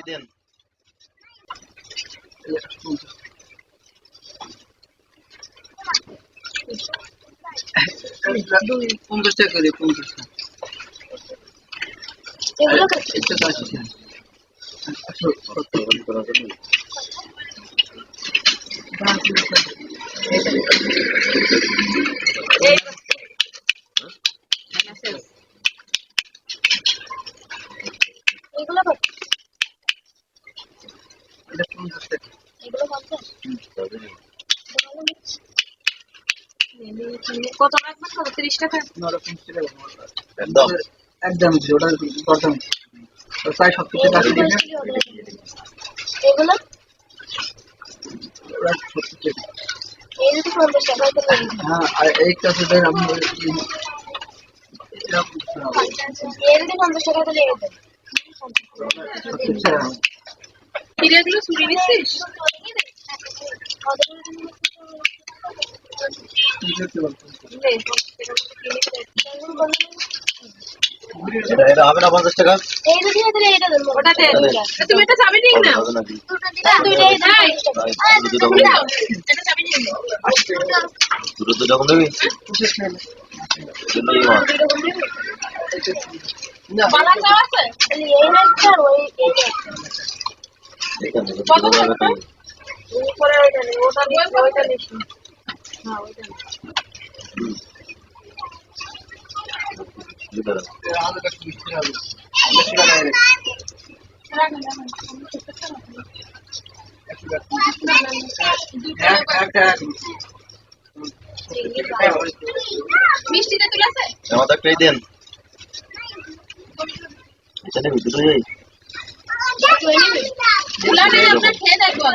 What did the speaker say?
দেন পঞ্চাশ টাকা করে 50 টাকা কত রাখবেন? 30 টাকা। একদম একদম ওটা প্রথম প্রায় 70 টাকা এগুলো এই যদি 50 টাকা হতো হ্যাঁ আর এইটা সেটা আমি এই যদি 50 টাকা হতো লেগে দেন। এগুলো চুরি নিছিস? এটা হবে না 50 টাকা এই যদি হতো এটা দেন। ওটা দে। তুমি এটা চাবি নিয়ে নাও। দুটোই দাও। এটা চাবি নিয়ে নাও। দুটো যখন দেবি বালা চাও আছে? এই নাচটা ওই এই কত টাকা? উপরে ওইটা নেই, ওইটা নিছি। হ্যাঁ ওইটা নিছি। মিষ্টিটা তুলে আছে? আমাদের একটাই দেন এটা নেবি দুটোই তুলে নিবি? তুলে নিয়ে আমরা খেয়ে দেখবো।